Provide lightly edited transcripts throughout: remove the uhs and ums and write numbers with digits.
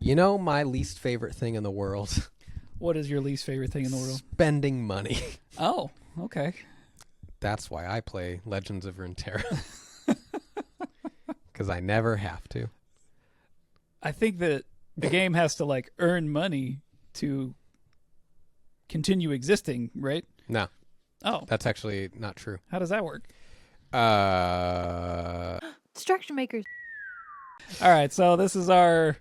You know my least favorite thing in the world? What is your least favorite thing in the world? Spending money. Oh, okay. That's why I play Legends of Runeterra. Because I never have to. I think that the game has to like earn money to continue existing, right? No, Oh, that's actually not true. how does that work? Distraction makers. All right, so this is our.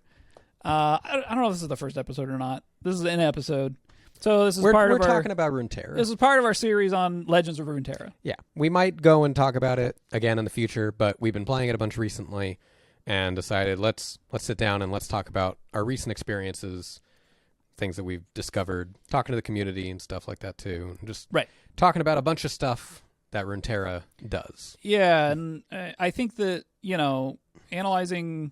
I don't know if this is the first episode or not. This is an episode. So this is We're part of our. talking about Runeterra. This is part of our series on Legends of Runeterra. Yeah, we might go and talk about it again in the future, but we've been playing it a bunch recently and decided let's sit down and let's talk about our recent experiences, things that we've discovered, talking to the community and stuff like that too. Just talking about a bunch of stuff that Runeterra does. Yeah, and I think that, analyzing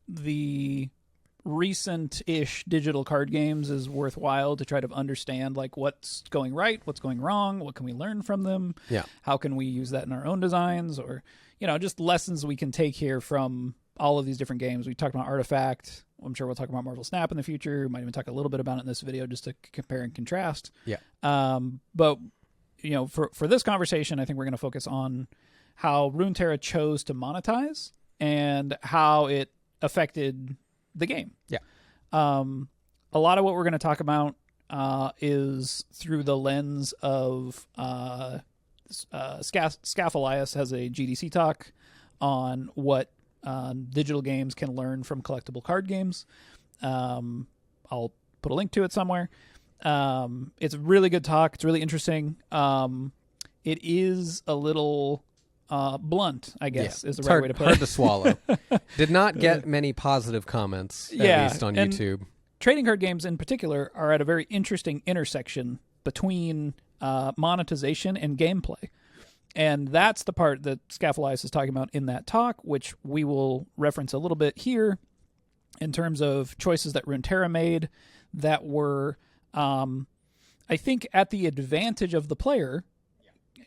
the recent-ish digital card games is worthwhile to try to understand like what's going right, what's going wrong, what can we learn from them, how can we use that in our own designs, or just lessons we can take here from all of these different games. We talked about Artifact. I'm sure we'll talk about Marvel Snap in the future. We might even talk a little bit about it in this video just to compare and contrast. But for this conversation, I think we're going to focus on how Runeterra chose to monetize and how it affected the game. A lot of what we're going to talk about is through the lens of Scaphalias has a GDC talk on what digital games can learn from collectible card games. I'll put a link to it somewhere. It's a really good talk. It's really interesting. It is a little blunt, I guess, is the right way to put it. Hard to swallow. Did not get many positive comments, at least on YouTube. Trading card games in particular are at a very interesting intersection between monetization and gameplay. And that's the part that Scaphalias is talking about in that talk, which we will reference a little bit here in terms of choices that Runeterra made that were, I think, at the advantage of the player,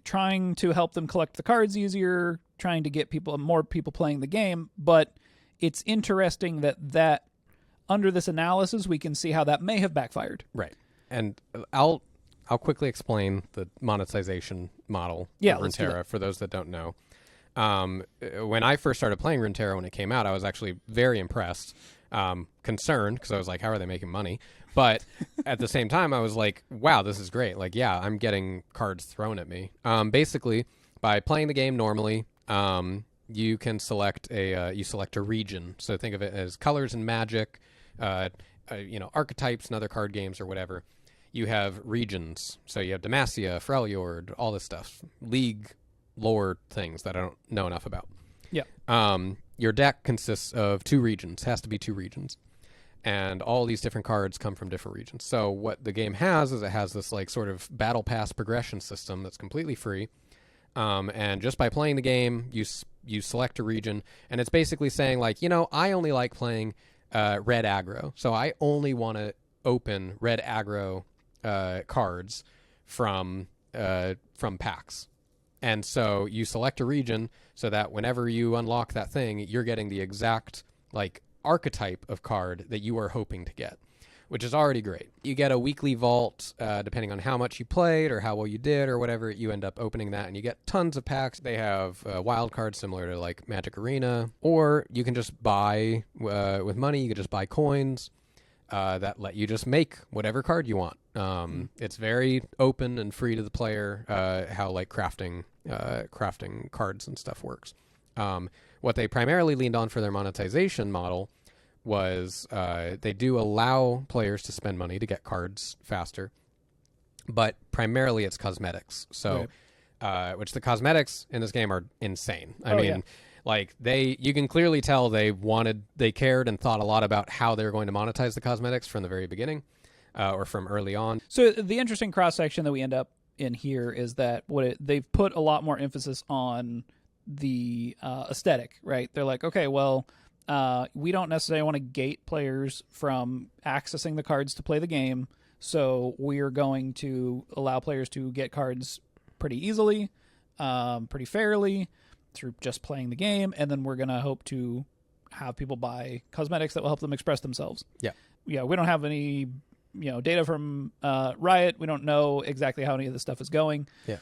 trying to help them collect the cards easier, trying to get more people playing the game. But it's interesting that under this analysis, we can see how that may have backfired. Right. And I'll quickly explain the monetization model of Runeterra for those that don't know. When I first started playing Runeterra when it came out, I was actually very impressed, concerned, because I was like, how are they making money? But at the same time, I was like, wow, this is great. Like, yeah, I'm getting cards thrown at me. Basically, by playing the game normally, you can select a region. So think of it as colors and Magic, archetypes and other card games or whatever. You have regions. So you have Demacia, Freljord, all this stuff. League lore things that I don't know enough about. Your deck consists of 2 regions. Has to be 2 regions. And all these different cards come from different regions. So what the game has is it has this like sort of battle pass progression system that's completely free. And just by playing the game, you select a region. And it's basically saying like, I only like playing red aggro. So I only want to open red aggro cards from packs. And so you select a region so that whenever you unlock that thing, you're getting the exact like archetype of card that you are hoping to get, which is already great. You get a weekly vault, depending on how much you played or how well you did or whatever, you end up opening that and you get tons of packs. They have wild cards similar to like Magic Arena, or you can just buy with money. You can just buy coins that let you just make whatever card you want. It's very open and free to the player, how like crafting cards and stuff works. What they primarily leaned on for their monetization model was they do allow players to spend money to get cards faster, but primarily it's cosmetics. So, which the cosmetics in this game are insane. I mean, like you can clearly tell they cared and thought a lot about how they're going to monetize the cosmetics from the very beginning, or from early on. So the interesting cross section that we end up in here is that they've put a lot more emphasis on the aesthetic, right? They're like, okay, well, we don't necessarily want to gate players from accessing the cards to play the game, so we're going to allow players to get cards pretty easily, pretty fairly through just playing the game, and then we're going to hope to have people buy cosmetics that will help them express themselves. Yeah. Yeah, we don't have any data from Riot. We don't know exactly how any of this stuff is going. Yeah.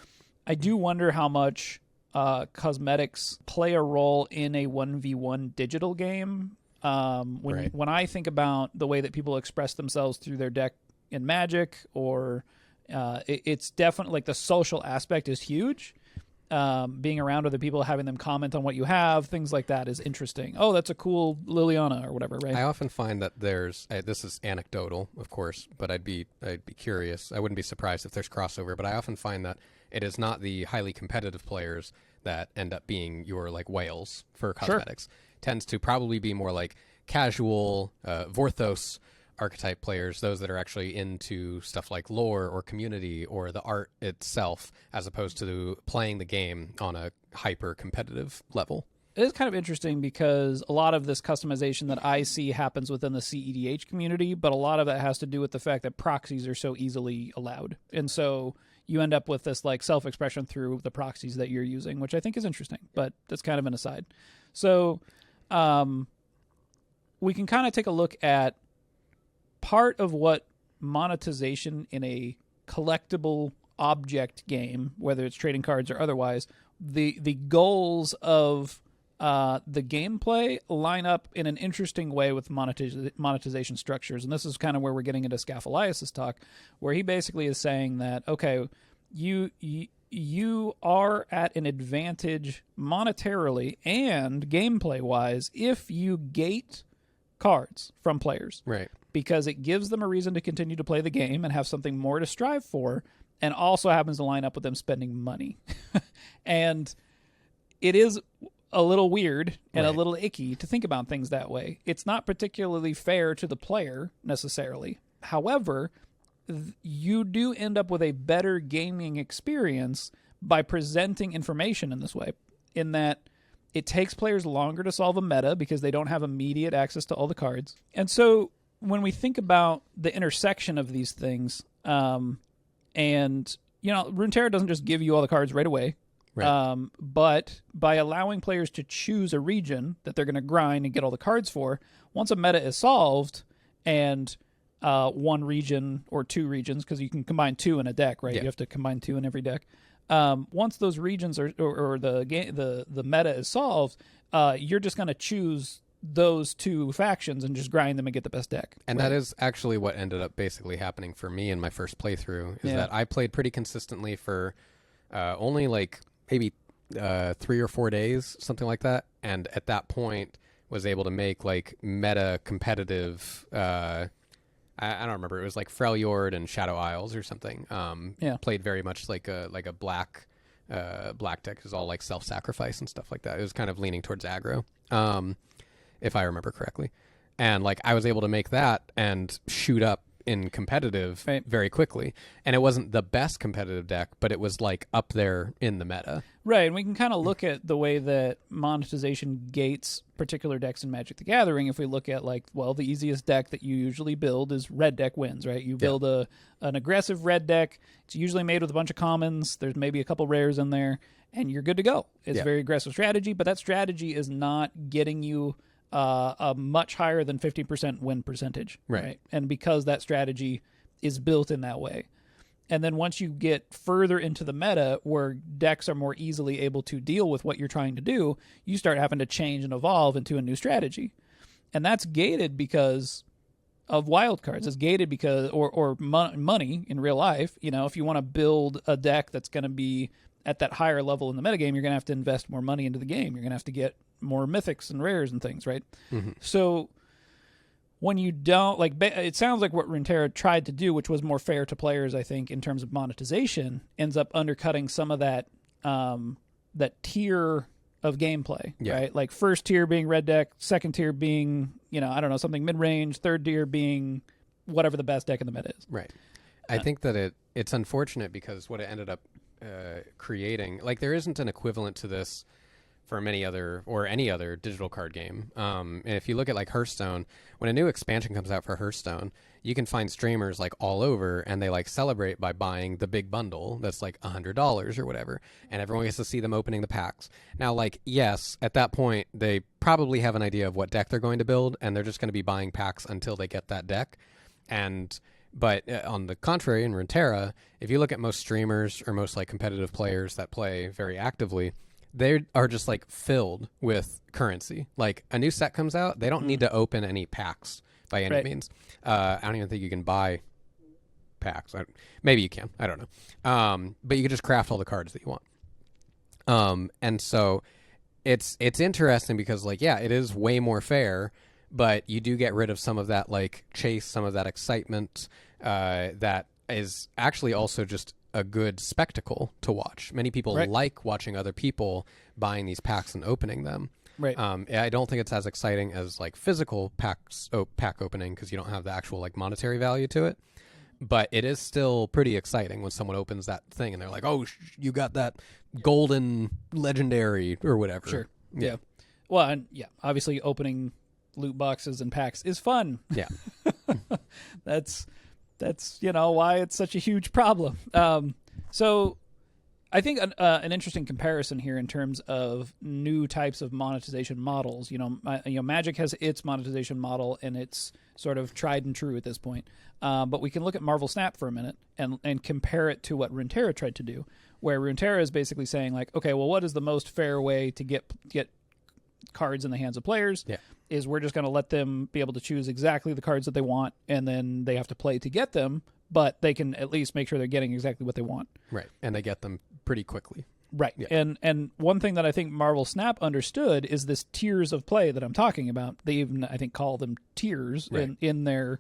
I do wonder how much cosmetics play a role in a 1v1 digital game. When I think about the way that people express themselves through their deck in Magic, or it's definitely like the social aspect is huge. Being around other people, having them comment on what you have, things like that is interesting. Oh, that's a cool Liliana or whatever, right? I often find that there's this is anecdotal, of course, but I'd be curious. I wouldn't be surprised if there's crossover, but I often find that it is not the highly competitive players that end up being your like whales for cosmetics. Sure. Tends to probably be more like casual Vorthos archetype players, those that are actually into stuff like lore or community or the art itself, as opposed to playing the game on a hyper competitive level. It is kind of interesting because a lot of this customization that I see happens within the CEDH community, but a lot of that has to do with the fact that proxies are so easily allowed. And so you end up with this like self-expression through the proxies that you're using, which I think is interesting, but that's kind of an aside. So we can kind of take a look at part of what monetization in a collectible object game, whether it's trading cards or otherwise, the goals of the gameplay line up in an interesting way with monetization structures. And this is kind of where we're getting into Scaphalias' talk, where he basically is saying that, okay, you are at an advantage monetarily and gameplay-wise if you gate cards from players. Right. Because it gives them a reason to continue to play the game and have something more to strive for, and also happens to line up with them spending money. And it is a little weird and a little icky to think about things that way. It's not particularly fair to the player necessarily. However, you do end up with a better gaming experience by presenting information in this way, in that it takes players longer to solve a meta because they don't have immediate access to all the cards. And so when we think about the intersection of these things, and, Runeterra doesn't just give you all the cards right away. Right. But by allowing players to choose a region that they're going to grind and get all the cards for, once a meta is solved and one region or two regions, because you can combine two in a deck, right? Yeah. You have to combine two in every deck. Once those regions or the meta is solved, you're just going to choose those two factions and just grind them and get the best deck. And that is actually what ended up basically happening for me in my first playthrough, is that I played pretty consistently for only like maybe 3 or 4 days, something like that. And at that point was able to make like meta competitive, I don't remember. It was like Freljord and Shadow Isles or something. Played very much like a black deck. It was all like self-sacrifice and stuff like that. It was kind of leaning towards aggro, if I remember correctly. And like I was able to make that and shoot up in competitive very quickly. And it wasn't the best competitive deck, but it was like up there in the meta. Right, and we can kind of look at the way that monetization gates particular decks in Magic the Gathering. If we look at the easiest deck that you usually build is red deck wins, right? You build an aggressive red deck. It's usually made with a bunch of commons. There's maybe a couple rares in there, and you're good to go. It's a very aggressive strategy, but that strategy is not getting you a much higher than 50% win percentage, right? And because that strategy is built in that way. And then once you get further into the meta where decks are more easily able to deal with what you're trying to do, you start having to change and evolve into a new strategy. And that's gated because of wildcards. It's gated because, or money in real life. If you want to build a deck that's going to be at that higher level in the metagame, you're going to have to invest more money into the game. You're going to have to get more mythics and rares and things, right? Mm-hmm. So when you don't, it sounds like what Runeterra tried to do, which was more fair to players, I think, in terms of monetization, ends up undercutting some of that that tier of gameplay, right? Like first tier being red deck, second tier being, something mid-range, third tier being whatever the best deck in the meta is. Right. I think that it's unfortunate because what it ended up creating, there isn't an equivalent to this from any other digital card game. And if you look at like Hearthstone, when a new expansion comes out for Hearthstone, you can find streamers like all over, and they like celebrate by buying the big bundle that's like $100 or whatever, and everyone gets to see them opening the packs. Now, like, yes, at that point they probably have an idea of what deck they're going to build, and they're just going to be buying packs until they get that deck. But on the contrary, in Runeterra, if you look at most streamers or most like competitive players that play very actively, they are just like filled with currency. Like a new set comes out, they don't need to open any packs by any means. I don't even think you can buy packs. Maybe you can. I don't know. But you can just craft all the cards that you want. And so it's interesting because like, yeah, it is way more fair, but you do get rid of some of that like chase, some of that excitement that is actually also just a good spectacle to watch. Many people like watching other people buying these packs and opening them. Right. I don't think it's as exciting as like physical pack opening because you don't have the actual like monetary value to it. But it is still pretty exciting when someone opens that thing and they're like, "Oh, you got that golden legendary or whatever." Sure. Yeah. Well, and obviously opening loot boxes and packs is fun. Yeah. That's why it's such a huge problem. So I think an interesting comparison here in terms of new types of monetization models. Magic has its monetization model, and it's sort of tried and true at this point. But we can look at Marvel Snap for a minute and compare it to what Runeterra tried to do, where Runeterra is basically saying like, okay, well, what is the most fair way to get cards in the hands of players? Yeah. Is we're just going to let them be able to choose exactly the cards that they want, and then they have to play to get them, but they can at least make sure they're getting exactly what they want. Right, and they get them pretty quickly. Right, yeah. And one thing that I think Marvel Snap understood is this tiers of play that I'm talking about. They even, I think, call them tiers in their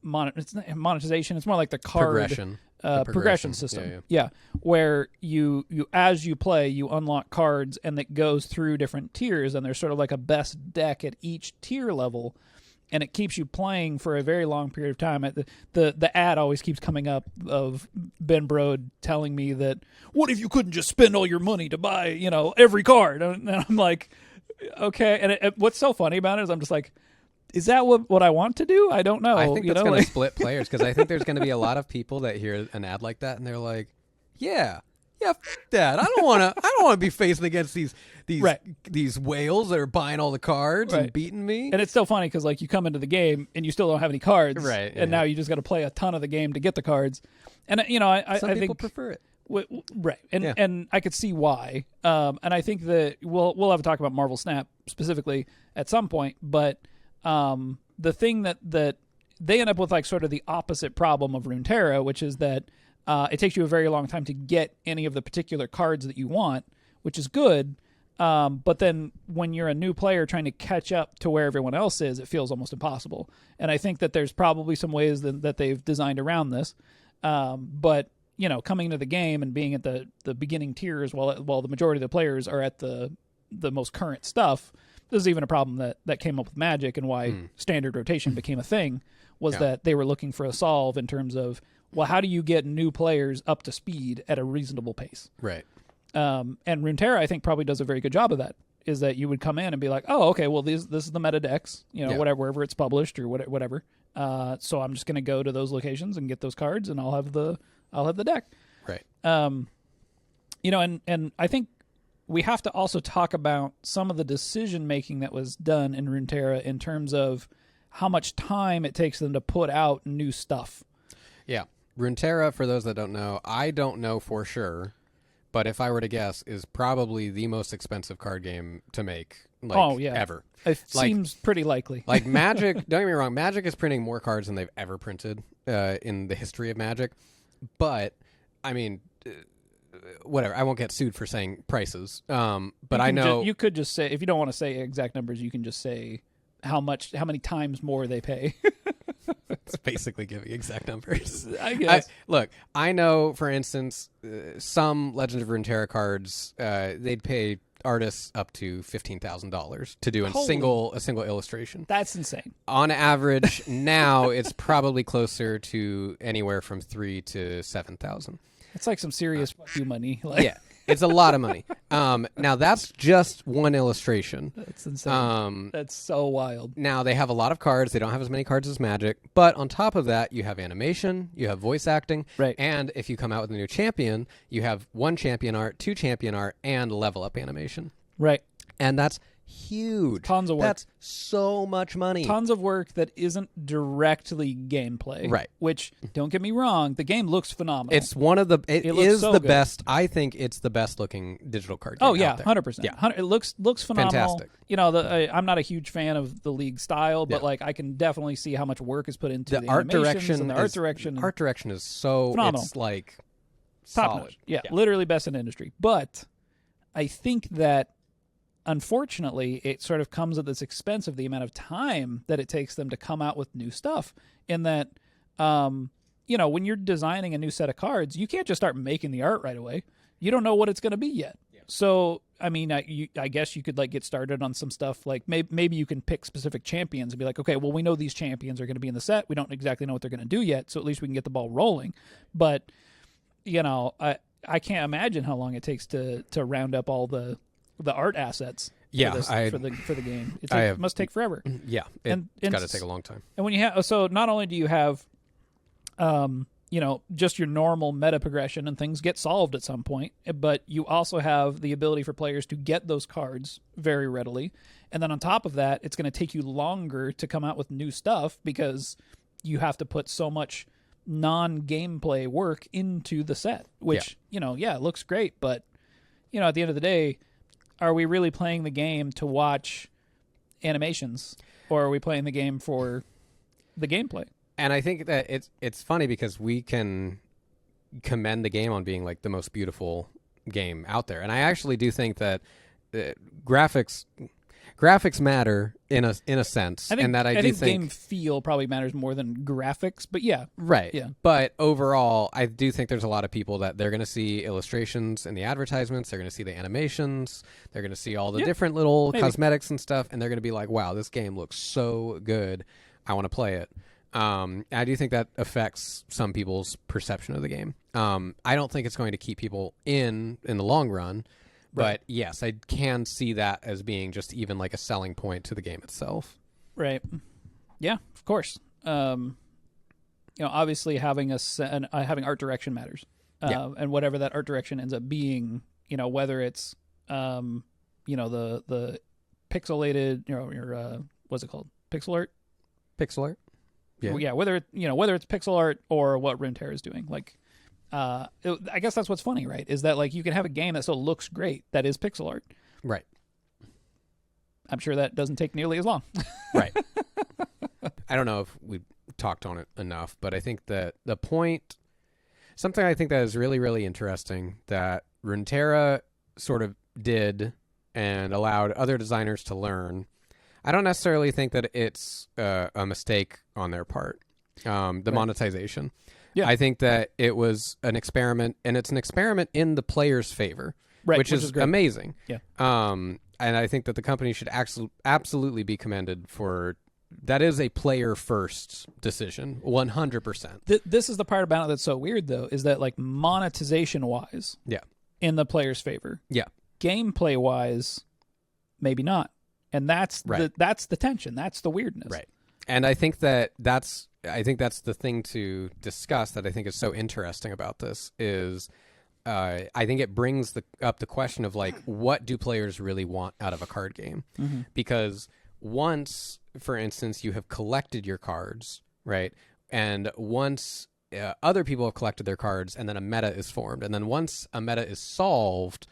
monetization. It's more like the card progression system. Yeah, where you as you play, you unlock cards, and it goes through different tiers, and there's sort of like a best deck at each tier level, and it keeps you playing for a very long period of time. The ad always keeps coming up of Ben Brode telling me that, what if you couldn't just spend all your money to buy every card? And I'm like, okay. And what's so funny about it is I'm just like, is that what I want to do? I don't know. I think that's going to split players, because I think there's going to be a lot of people that hear an ad like that and they're like, yeah, f that. I don't want to be facing against these whales that are buying all the cards and beating me. And it's so funny because like you come into the game and you still don't have any cards, right? And now you just got to play a ton of the game to get the cards. And I some people think prefer it. Right, and I could see why. And I think that we'll have a talk about Marvel Snap specifically at some point, but the thing that they end up with like sort of the opposite problem of Runeterra, which is that it takes you a very long time to get any of the particular cards that you want, which is good. But then when you're a new player trying to catch up to where everyone else is, it feels almost impossible. And I think that there's probably some ways that they've designed around this. But coming into the game and being at the beginning tiers while the majority of the players are at the most current stuff. This is even a problem that came up with Magic, and why standard rotation became a thing, was that they were looking for a solve in terms of, well, how do you get new players up to speed at a reasonable pace? Right. And Runeterra, I think, probably does a very good job of that, is that you would come in and be like, oh, okay, well, this is the meta decks, whatever, wherever it's published or whatever. So I'm just going to go to those locations and get those cards, and I'll have the deck. Right. And I think we have to also talk about some of the decision-making that was done in Runeterra in terms of how much time it takes them to put out new stuff. Yeah. Runeterra, for those that don't know, I don't know for sure, but if I were to guess, is probably the most expensive card game to make ever. It seems pretty likely. Like Magic, don't get me wrong, Magic is printing more cards than they've ever printed in the history of Magic. But, I mean, whatever. I won't get sued for saying prices. But I know you could just say, if you don't want to say exact numbers, you can just say how many times more they pay. It's basically giving exact numbers. I guess. I know, for instance, some Legends of Runeterra cards, they'd pay artists up to $15,000 to do a single illustration. That's insane. On average, now it's probably closer to anywhere from $3,000 to $7,000. It's like some serious fuck you money. Like. Yeah. It's a lot of money. Now, that's just one illustration. That's insane. That's so wild. Now, they have a lot of cards. They don't have as many cards as Magic. But on top of that, you have animation, you have voice acting. Right. And if you come out with a new champion, you have 1 champion art, 2 champion art, and level up animation. Right. And that's huge. Tons of work. That's so much money. Tons of work that isn't directly gameplay. Right. Which, don't get me wrong, the game looks phenomenal. It's one of the. It is so the good. best. I think it's the best looking digital card game. Oh yeah, out there. 100%. Yeah, It looks phenomenal. Fantastic. You know, I'm not a huge fan of the League style, but like I can definitely see how much work is put into the art direction. and the art direction. Art direction is so phenomenal. It's like top solid. notch. Yeah, literally best in the industry. But I think that, unfortunately, it sort of comes at this expense of the amount of time that it takes them to come out with new stuff. In that, you know, when you're designing a new set of cards, you can't just start making the art right away. You don't know what it's going to be yet. Yeah. So, I mean, I guess you could like get started on some stuff. Like maybe you can pick specific champions and be like, okay, well, we know these champions are going to be in the set. We don't exactly know what they're going to do yet, so at least we can get the ball rolling. But, you know, I can't imagine how long it takes to round up all the art assets for the game. It must take forever. Yeah, it's got to take a long time. And when you have, so not only do you have, you know, just your normal meta progression and things get solved at some point, but you also have the ability for players to get those cards very readily. And then on top of that, it's going to take you longer to come out with new stuff because you have to put so much non-gameplay work into the set, which, you know, it looks great, but, you know, at the end of the day, are we really playing the game to watch animations, or are we playing the game for the gameplay? And I think that it's funny because we can commend the game on being like the most beautiful game out there, and I actually do think that graphics matter in a sense, and that I do think game feel probably matters more than graphics. But yeah, right. Yeah, but overall, I do think there's a lot of people that they're going to see illustrations in the advertisements, they're going to see the animations, they're going to see all the different little cosmetics and stuff, and they're going to be like, "Wow, this game looks so good. I want to play it." I do think that affects some people's perception of the game. I don't think it's going to keep people in the long run. But yes, I can see that as being just even like a selling point to the game itself. Right. Yeah, of course. You know, obviously having having art direction matters. And whatever that art direction ends up being, you know, whether it's you know, the pixelated, you know, your what's it called? Pixel art? Pixel art? Yeah. Well, yeah, whether it's pixel art or what Runeterra is doing. Like I guess that's what's funny, right? Is that like you can have a game that still looks great that is pixel art. Right. I'm sure that doesn't take nearly as long. Right. I don't know if we talked on it enough, but I think that the point, something I think that is really, really interesting that Runeterra sort of did and allowed other designers to learn. I don't necessarily think that it's a mistake on their part, the monetization. Yeah. I think that it was an experiment, and it's an experiment in the player's favor, which is amazing. Yeah. And I think that the company should absolutely be commended for that. Is a player-first decision, 100%. This is the part about it that's so weird, though, is that like monetization-wise, in the player's favor. Yeah. Gameplay-wise, maybe not, and that's the tension. That's the weirdness. Right. And I think that's the thing to discuss that I think is so interesting about this is I think it brings up the question of like, what do players really want out of a card game? Mm-hmm. Because once, for instance, you have collected your cards, right? And once other people have collected their cards and then a meta is formed. And then once a meta is solved,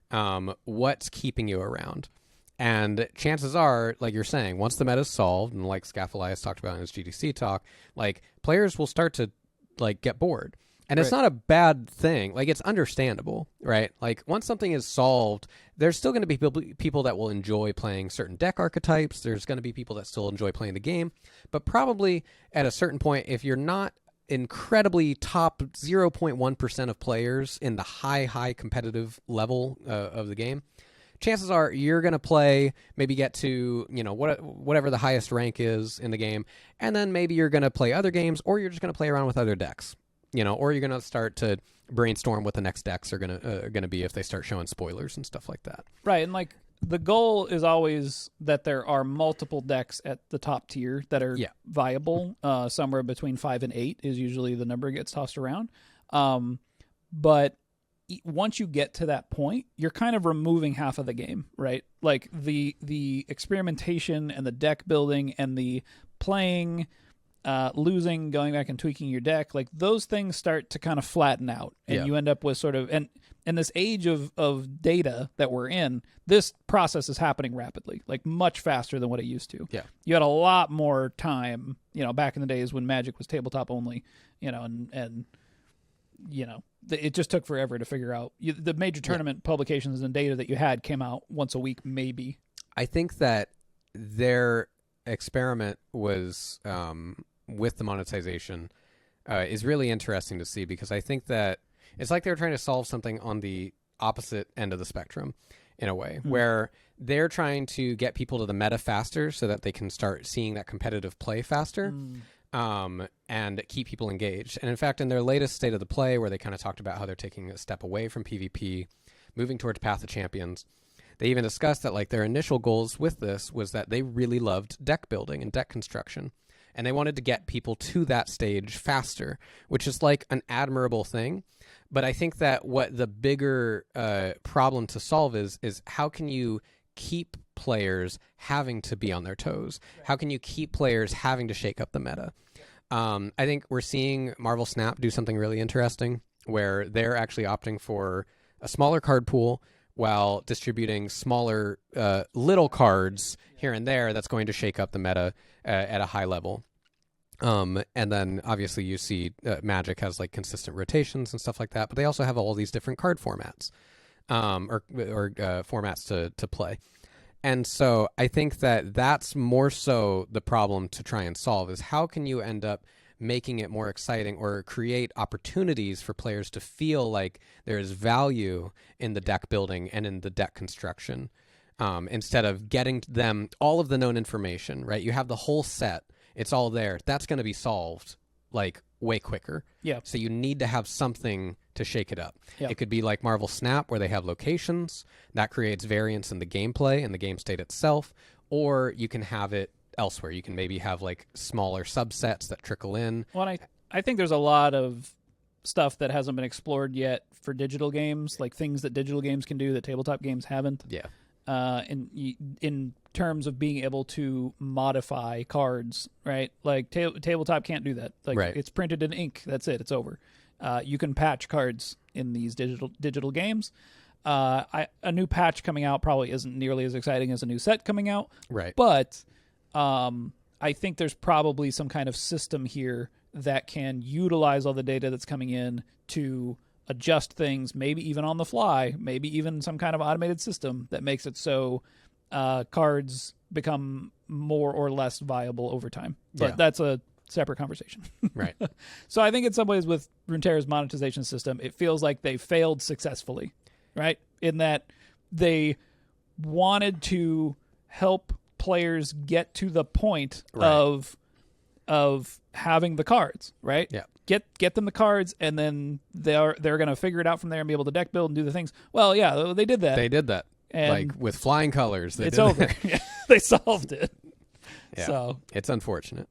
what's keeping you around? And chances are, like you're saying, once the meta is solved, and like Scaphalias talked about in his GDC talk, like players will start to like get bored. And it's not a bad thing. Like, it's understandable, right? Like, once something is solved, there's still going to be people that will enjoy playing certain deck archetypes. There's going to be people that still enjoy playing the game. But probably at a certain point, if you're not incredibly top 0.1% of players in the high competitive level of the game, chances are you're going to play, maybe get to, you know, whatever the highest rank is in the game, and then maybe you're going to play other games, or you're just going to play around with other decks. or you're going to start to brainstorm what the next decks are going to be if they start showing spoilers and stuff like that. Right, and like the goal is always that there are multiple decks at the top tier that are viable. Somewhere between 5 and 8 is usually the number that gets tossed around. But once you get to that point, you're kind of removing half of the game, right? Like the experimentation and the deck building and the playing, losing, going back and tweaking your deck, like those things start to kind of flatten out, and you end up with sort of and in this age of data that we're in, this process is happening rapidly, like much faster than what it used to. Yeah, you had a lot more time, back in the days when Magic was tabletop only, and it just took forever to figure out. The major tournament publications and data that you had came out once a week, maybe. I think that their experiment was with the monetization is really interesting to see, because I think that it's like they're trying to solve something on the opposite end of the spectrum in a way, where they're trying to get people to the meta faster so that they can start seeing that competitive play faster. And keep people engaged. And in fact, in their latest State of the Play, where they kind of talked about how they're taking a step away from PvP, moving towards Path of Champions, they even discussed that like their initial goals with this was that they really loved deck building and deck construction. And they wanted to get people to that stage faster, which is like an admirable thing. But I think that what the bigger problem to solve is how can you keep players having to be on their toes? How can you keep players having to shake up the meta? I think we're seeing Marvel Snap do something really interesting, where they're actually opting for a smaller card pool while distributing smaller little cards here and there that's going to shake up the meta at a high level. And then obviously you see Magic has like consistent rotations and stuff like that, but they also have all these different card formats or formats to play. And so I think that that's more so the problem to try and solve, is how can you end up making it more exciting or create opportunities for players to feel like there is value in the deck building and in the deck construction, instead of getting them all of the known information, right? You have the whole set. It's all there. That's going to be solved like way quicker. Yeah. So you need to have something to shake it up. Yep. It could be like Marvel Snap, where they have locations that creates variance in the gameplay and the game state itself, or you can have it elsewhere. You can maybe have like smaller subsets that trickle in. Well, I think there's a lot of stuff that hasn't been explored yet for digital games, like things that digital games can do that tabletop games haven't. Yeah. In terms of being able to modify cards, right? Like tabletop can't do that. Like It's printed in ink. That's it. It's over. You can patch cards in these digital games. A new patch coming out probably isn't nearly as exciting as a new set coming out. Right. But I think there's probably some kind of system here that can utilize all the data that's coming in to adjust things, maybe even on the fly, maybe even some kind of automated system that makes it so cards become more or less viable over time. But that's a separate conversation. Right. So I think in some ways with Runeterra's monetization system, it feels like they failed successfully, right? In that they wanted to help players get to the point of having the cards, right? Yeah. Get them the cards, and then they're going to figure it out from there and be able to deck build and do the things. Well, yeah, they did that. They did that. And like with flying colors. It's over. They solved it. Yeah. So it's unfortunate.